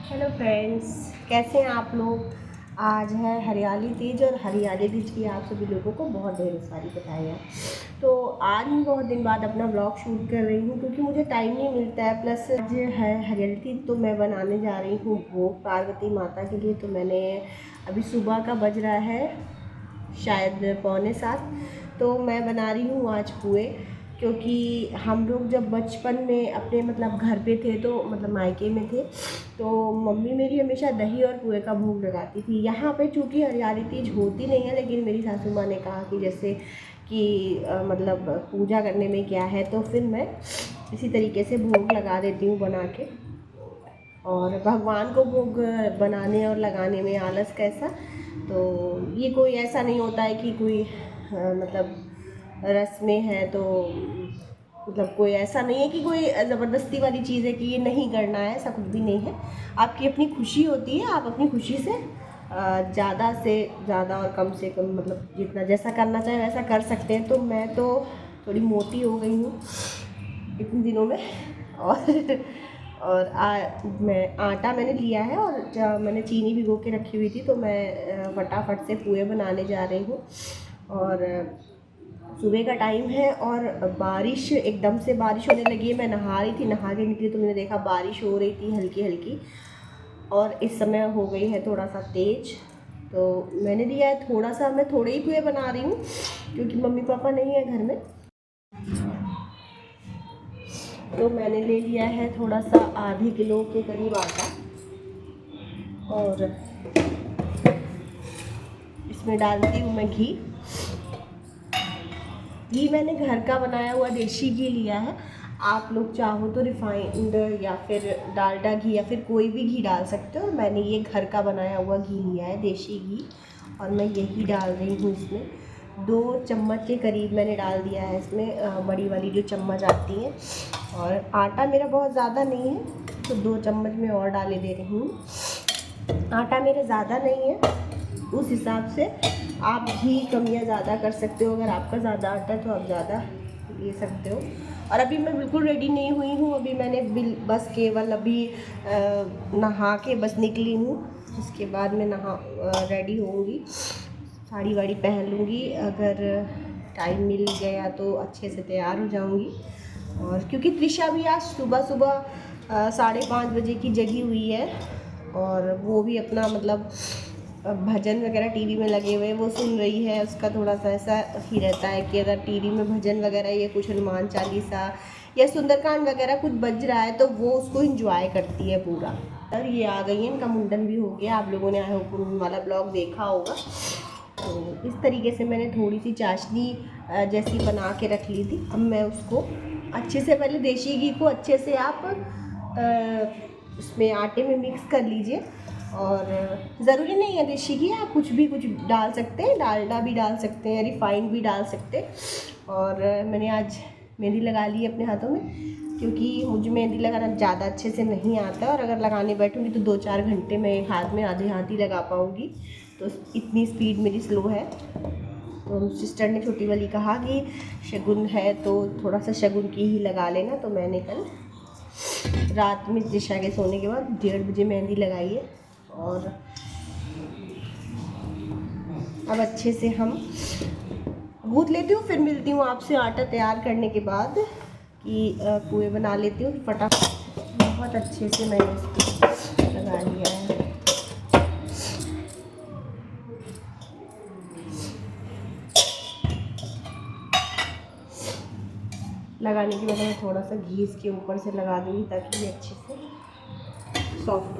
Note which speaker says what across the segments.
Speaker 1: Hello friends, कैसे हैं आप लोग। आज है हरियाली तीज और हरियाली तीज की आप सभी लोगों को बहुत ढेर सारी बधाइयाँ। तो आज मैं बहुत दिन बाद अपना ब्लॉग शूट कर रही हूँ क्योंकि मुझे टाइम नहीं मिलता है। प्लस आज है हरियाली तीज तो मैं बनाने जा रही हूँ भोग पार्वती माता के लिए। तो मैंने अभी सुबह का बज रहा है शायद 6:45, तो मैं बना रही हूँ आज पुए। क्योंकि हम लोग जब बचपन में अपने घर पे थे, तो मायके में थे, तो मम्मी मेरी हमेशा दही और पुए का भोग लगाती थी। यहाँ पे चूँकि हरियाली तीज होती नहीं है, लेकिन मेरी सासू माँ ने कहा कि जैसे कि पूजा करने में क्या है, तो फिर मैं इसी तरीके से भोग लगा देती हूँ बना के। और भगवान को भोग बनाने और लगाने में आलस कैसा। तो ये कोई ऐसा नहीं होता है कि कोई रस्में हैं, तो कोई ऐसा नहीं है कि कोई ज़बरदस्ती वाली चीज़ है कि ये नहीं करना है। ऐसा कुछ भी नहीं है। आपकी अपनी खुशी होती है, आप अपनी खुशी से ज़्यादा से ज़्यादा और कम से कम जितना जैसा करना चाहे वैसा कर सकते हैं। तो मैं तो थोड़ी मोटी हो गई हूँ इतने दिनों में। और मैं आटा मैंने लिया है और मैंने चीनी भिगो के रखी हुई थी, तो मैं फटाफट से पुए बनाने जा रही हूँ। और सुबह का टाइम है और बारिश, एकदम से बारिश होने लगी है। मैं नहा रही थी, नहा के निकली तो मैंने देखा बारिश हो रही थी हल्की हल्की, और इस समय हो गई है थोड़ा सा तेज। तो मैंने लिया है थोड़ा सा, मैं थोड़े ही पुए बना रही हूँ क्योंकि मम्मी पापा नहीं है घर में। तो मैंने ले लिया है थोड़ा सा आधे किलो के करीब आटा, और इसमें डालती हूँ मैं घी। घी मैंने घर का बनाया हुआ देसी घी लिया है। आप लोग चाहो तो रिफाइंड या फिर डालडा घी या फिर कोई भी घी डाल सकते हो। मैंने ये घर का बनाया हुआ घी लिया है, देसी घी, और मैं यही डाल रही हूँ। इसमें 2 चम्मच के करीब मैंने डाल दिया है इसमें, बड़ी वाली जो चम्मच आती है। और आटा मेरा बहुत ज़्यादा नहीं है, तो 2 चम्मच में और डाले दे रही हूँ। आटा मेरा ज़्यादा नहीं है, उस हिसाब से आप घी कम या ज़्यादा कर सकते हो। अगर आपका ज़्यादा आटा है तो आप ज़्यादा ले सकते हो। और अभी मैं बिल्कुल रेडी नहीं हुई हूँ। अभी मैंने बस केवल अभी नहा के बस निकली हूँ। उसके बाद मैं रेडी होऊंगी, साड़ी वाड़ी पहन लूँगी। अगर टाइम मिल गया तो अच्छे से तैयार हो जाऊँगी। और क्योंकि त्रिशा भी आज सुबह सुबह 5:30 बजे की जगी हुई है, और वो भी अपना भजन वगैरह टीवी में लगे हुए वो सुन रही है। उसका थोड़ा सा ऐसा ही रहता है कि अगर टीवी में भजन वगैरह या कुछ हनुमान चालीसा या सुंदरकांड वगैरह कुछ बज रहा है, तो वो उसको एंजॉय करती है पूरा। और ये आ गई है, इनका मुंडन भी हो गया। आप लोगों ने आई होप वाला ब्लॉग देखा होगा। तो इस तरीके से मैंने थोड़ी सी चाशनी जैसी बना के रख ली थी। अब मैं उसको अच्छे से, पहले देसी घी को अच्छे से आप उसमें आटे में मिक्स कर लीजिए। और ज़रूरी नहीं है देसी घी, आप कुछ डाल सकते हैं, डालडा भी डाल सकते हैं, रिफाइंड भी डाल सकते हैं। और मैंने आज मेहंदी लगा ली है अपने हाथों में, क्योंकि मुझे मेहंदी लगाना ज़्यादा अच्छे से नहीं आता। और अगर लगाने बैठूँगी तो 2-4 घंटे में एक हाथ में आधे हाथ ही लगा पाऊँगी, तो इतनी स्पीड मेरी स्लो है। तो सिस्टर ने छोटी वाली कहा कि शगुन है तो थोड़ा सा शगुन की ही लगा लेना। तो मैंने कल रात में दिशा के सोने के बाद 1:30 बजे मेहंदी लगाई है। और अब अच्छे से हम गूँथ लेती हूँ, फिर मिलती हूँ आपसे आटा तैयार करने के बाद कि पुए बना लेती हूँ फटाफट। बहुत अच्छे से मैंने इसको लगा लिया है। लगाने के बाद मैं थोड़ा सा घी इसके ऊपर से लगा दूँगी ताकि ये अच्छे से सॉफ्ट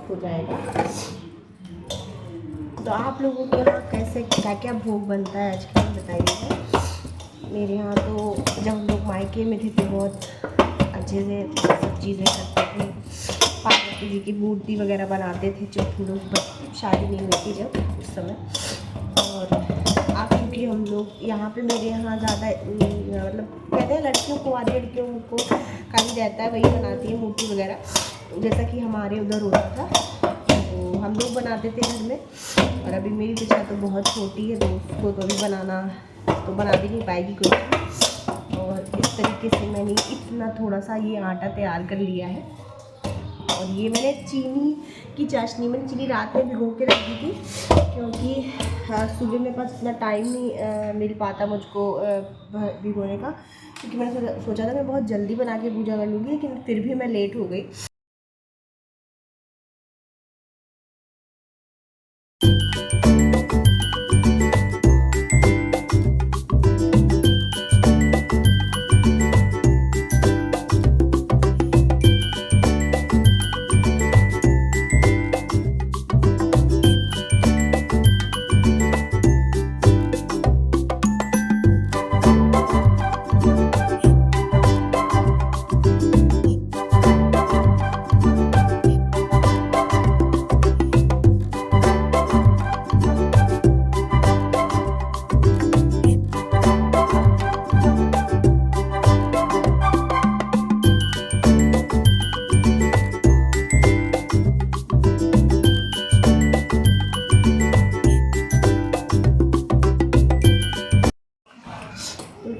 Speaker 1: हो जाएगा। तो आप लोगों के यहाँ कैसे क्या क्या भोग बनता है आज कल बताइएगा। मेरे यहाँ तो जब हम लोग मायके में थे तो बहुत अच्छे से सब चीज़ें करते थे। पार्वती जी की मूर्ति वगैरह बनाते थे जब हम लोग शादी नहीं हुई थी जब उस समय। और अब क्योंकि हम लोग यहाँ पे, मेरे यहाँ ज़्यादा कहते हैं लड़कियों को, आधी लड़कियों को खाली रहता है, वही बनाती है मूर्ति वगैरह। जैसा कि हमारे उधर होता था, तो हम लोग बनाते थे घर में। और अभी मेरी बच्चा तो बहुत छोटी है, तो उसको तो अभी बनाना तो बना भी नहीं पाएगी कुछ। और इस तरीके से मैंने इतना थोड़ा सा ये आटा तैयार कर लिया है। और ये मैंने चीनी की चाशनी, मैंने चीनी रात में भिगो के रख दी थी क्योंकि सुबह मेरे पास इतना टाइम नहीं मिल पाता मुझको भिगोने का, क्योंकि मैंने सोचा था मैं बहुत जल्दी बना के पूजा कर लूँगी, लेकिन फिर भी मैं लेट हो गई।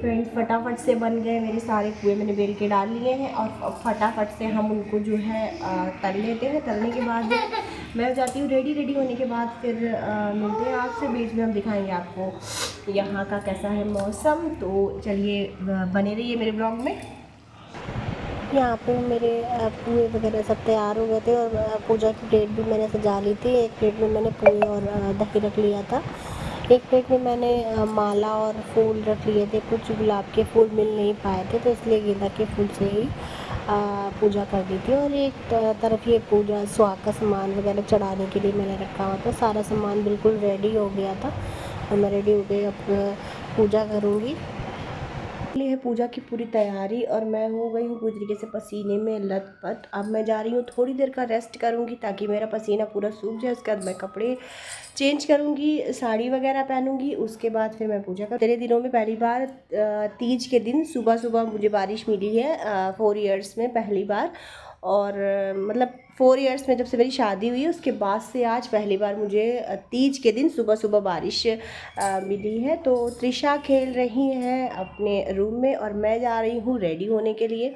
Speaker 1: फ्रेंड्स फटाफट से बन गए मेरे सारे पुए, मैंने बेल के डाल लिए हैं और फटाफट से हम उनको जो है तल लेते हैं। तलने के बाद मैं जाती हूँ रेडी होने के बाद फिर मिलते हैं आपसे, बीच में हम दिखाएंगे आपको यहाँ का कैसा है मौसम। तो चलिए बने रहिए मेरे ब्लॉग में। यहाँ पे मेरे पुए वगैरह सब तैयार हो गए थे और पूजा की प्लेट भी मैंने सजा ली थी। एक प्लेट में मैंने पुए और दही रख लिया था, एक प्लेट में मैंने माला और फूल रख लिए थे। कुछ गुलाब के फूल मिल नहीं पाए थे तो इसलिए गेंदा के फूल से ही पूजा कर दी थी। और एक तरफ ये पूजा सुहाग का सामान वगैरह चढ़ाने के लिए मैंने रखा हुआ था। सारा सामान बिल्कुल रेडी हो गया था और मैं रेडी हो गई, अब पूजा करूँगी। ये है पूजा की पूरी तैयारी और मैं हो गई हूँ पूरी तरीके से पसीने में लथपथ। अब मैं जा रही हूँ थोड़ी देर का रेस्ट करूँगी ताकि मेरा पसीना पूरा सूख जाए। उसके बाद मैं कपड़े चेंज करूँगी, साड़ी वगैरह पहनूँगी, उसके बाद फिर मैं पूजा तेरे दिनों में पहली बार तीज के दिन सुबह सुबह मुझे बारिश मिली है 4 इयर्स में पहली बार। और मतलब 4 इयर्स में जब से मेरी शादी हुई उसके बाद से आज पहली बार मुझे तीज के दिन सुबह सुबह बारिश मिली है। तो त्रिशा खेल रही है अपने रूम में और मैं जा रही हूँ रेडी होने के लिए।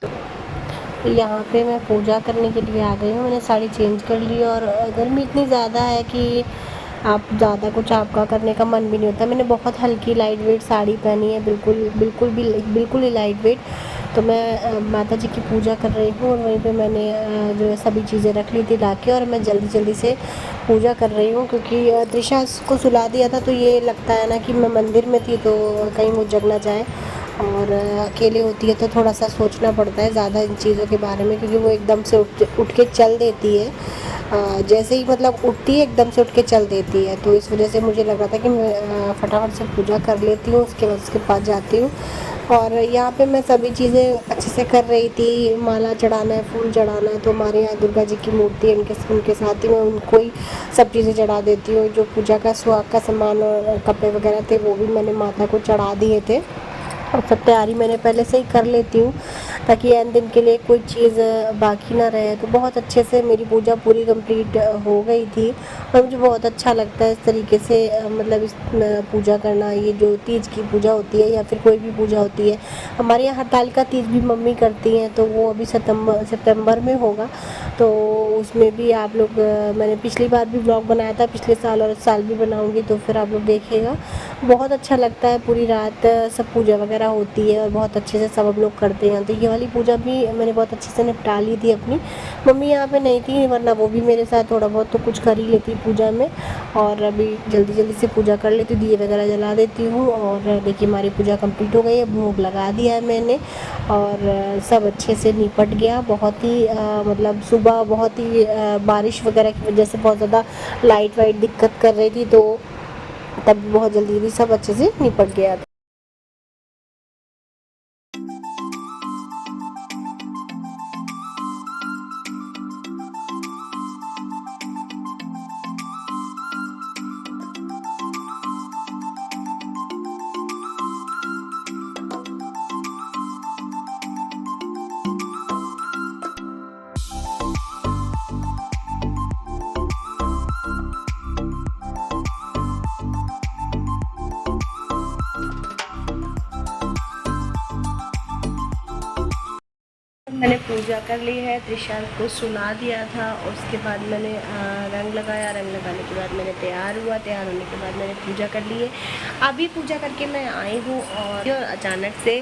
Speaker 1: तो यहाँ पे मैं पूजा करने के लिए आ गई हूँ। मैंने साड़ी चेंज कर ली और गर्मी इतनी ज़्यादा है कि आप ज़्यादा कुछ आपका करने का मन भी नहीं होता। मैंने बहुत हल्की लाइट वेट साड़ी पहनी है, बिल्कुल ही लाइट वेट। तो मैं माता जी की पूजा कर रही हूँ और वहीं पे मैंने जो है सभी चीज़ें रख ली थी लाके और मैं जल्दी से पूजा कर रही हूँ क्योंकि त्रिशा को सुला दिया था। तो ये लगता है ना कि मैं मंदिर में थी तो कहीं वो जग ना जाए, और अकेले होती है तो थोड़ा सा सोचना पड़ता है ज़्यादा इन चीज़ों के बारे में, क्योंकि वो एकदम से उठ के चल देती है। जैसे ही मतलब उठती है एकदम से उठ के चल देती है। तो इस वजह से मुझे लग रहा था कि मैं फटाफट से पूजा कर लेती हूँ, उसके बाद उसके पास जाती हूँ। और यहाँ पे मैं सभी चीज़ें अच्छे से कर रही थी। माला चढ़ाना है, फूल चढ़ाना है, तो हमारे यहाँ दुर्गा जी की मूर्ति है, उनके साथ ही मैं उनको ही सब चीज़ें चढ़ा देती हूँ। जो पूजा का सुहाग का सामान और कपड़े वगैरह थे वो भी मैंने माता को चढ़ा दिए थे और सब तैयारी मैंने पहले से ही कर लेती हूँ ताकि एंड दिन के लिए कोई चीज़ बाकी ना रहे। तो बहुत अच्छे से मेरी पूजा पूरी कंप्लीट हो गई थी और मुझे बहुत अच्छा लगता है इस तरीके से मतलब इस पूजा करना। ये जो तीज की पूजा होती है या फिर कोई भी पूजा होती है, हमारे यहाँ हरतालिका तीज भी मम्मी करती हैं, तो वो अभी सितंबर में होगा। तो उसमें भी आप लोग मैंने पिछली बार भी ब्लॉग बनाया था, पिछले साल और इस साल भी बनाऊँगी, तो फिर आप लोग देखिएगा। बहुत अच्छा लगता है, पूरी रात सब पूजा वगैरह होती है और बहुत अच्छे से सब हम लोग करते हैं। तो ये वाली पूजा भी मैंने बहुत अच्छे से निपटा ली थी अपनी। मम्मी यहाँ पे नहीं थी, वरना वो भी मेरे साथ थोड़ा बहुत तो कुछ कर ही लेती पूजा में। और अभी जल्दी से पूजा कर लेती हूँ, दिए वगैरह जला देती हूँ। और देखिए हमारी पूजा कंप्लीट हो गई है, भोग लगा दिया है मैंने और सब अच्छे से निपट गया। बहुत ही मतलब सुबह बहुत ही बारिश वगैरह की वजह से बहुत ज़्यादा लाइट वाइट दिक्कत कर रही थी, तो तब बहुत जल्दी सब अच्छे से निपट गया था। पूजा कर ली है, त्रिशा को सुला दिया था। उसके बाद मैंने रंग लगाया, रंग लगाने के बाद मैंने तैयार हुआ, तैयार होने के बाद मैंने पूजा कर ली है। अभी पूजा करके मैं आई हूँ और अचानक से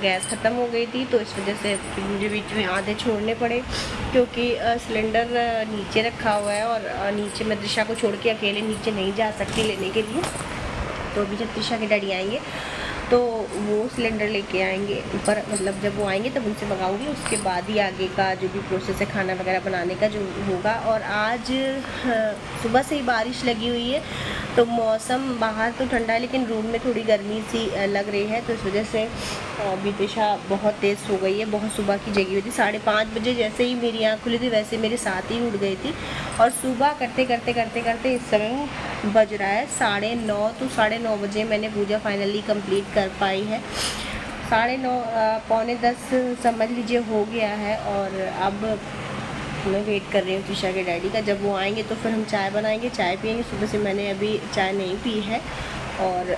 Speaker 1: गैस ख़त्म हो गई थी, तो इस वजह से मुझे बीच में आधे छोड़ने पड़े, क्योंकि सिलेंडर नीचे रखा हुआ है और नीचे मैं त्रिशा को छोड़ के अकेले नीचे नहीं जा सकती लेने के लिए। तो अभी जब त्रिशा के डैडी आएंगे तो वो सिलेंडर लेके आएंगे ऊपर, मतलब जब वो आएंगे तब उनसे मंगाऊंगी, उसके बाद ही आगे का जो भी प्रोसेस है खाना वगैरह बनाने का जो होगा। और आज सुबह से ही बारिश लगी हुई है, तो मौसम बाहर तो ठंडा है लेकिन रूम में थोड़ी गर्मी सी लग रही है, तो इस वजह से अभी त्रिशा बहुत तेज़ सो गई है। बहुत सुबह की जगी हुई थी, 5:30 बजे जैसे ही मेरी आँख खुली थी वैसे मेरे साथ ही उठ गई थी। और सुबह करते करते करते करते इस समय बज रहा है 9:30, तो 9:30 बजे मैंने पूजा फाइनली कंप्लीट कर पाई है। 9:30 पौने 10 समझ लीजिए हो गया है। और अब मैं वेट कर रही हूँ त्रिशा के डैडी का, जब वो आएंगे तो फिर हम चाय बनाएंगे, चाय पियेंगे। सुबह से मैंने अभी चाय नहीं पी है। और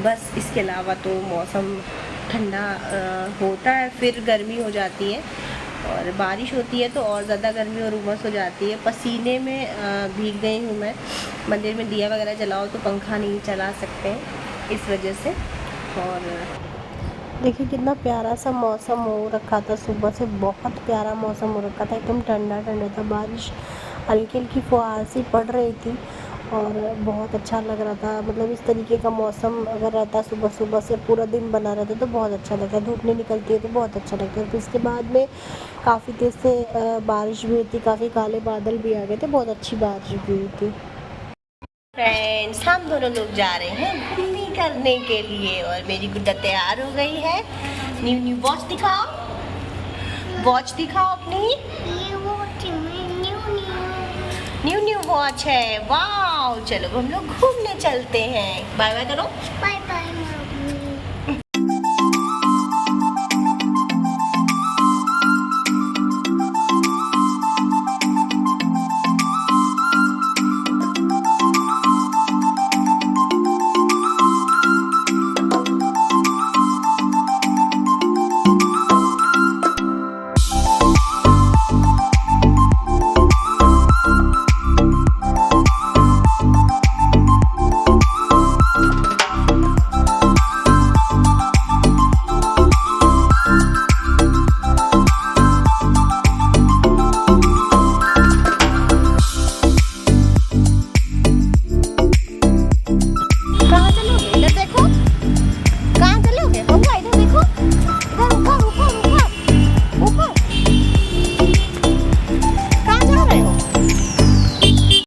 Speaker 1: बस इसके अलावा तो मौसम ठंडा होता है, फिर गर्मी हो जाती है, और बारिश होती है तो और ज़्यादा गर्मी और उमस हो जाती है। पसीने में भीग गई हूँ मैं। मंदिर में दिया वगैरह जलाओ तो पंखा नहीं चला सकते हैं, इस वजह से। और देखिए कितना प्यारा सा मौसम हो रखा था, सुबह से बहुत प्यारा मौसम हो रखा था, एकदम ठंडा ठंडा था। बारिश हल्की हल्की फुहार सी पड़ रही थी और बहुत अच्छा लग रहा था। मतलब इस तरीके का मौसम अगर रहता सुबह सुबह से पूरा दिन बना रहता तो बहुत अच्छा लगता है। धूप नहीं निकलती है तो बहुत अच्छा लगता है। फिर इसके बाद में काफ़ी तेज़ से बारिश भी हुई थी, काफ़ी काले बादल भी आ गए थे, बहुत अच्छी बारिश भी हुई थी। फ्रेंड्स, हम दोनों लोग जा रहे हैं घूमने करने के लिए और मेरी गुड्डा तैयार हो गई है। न्यू वॉच दिखाओ, वॉच दिखाओ अपनी। न्यू वॉच है, वाओ। चलो हम लोग घूमने चलते हैं। बाय बाय करो। बाय।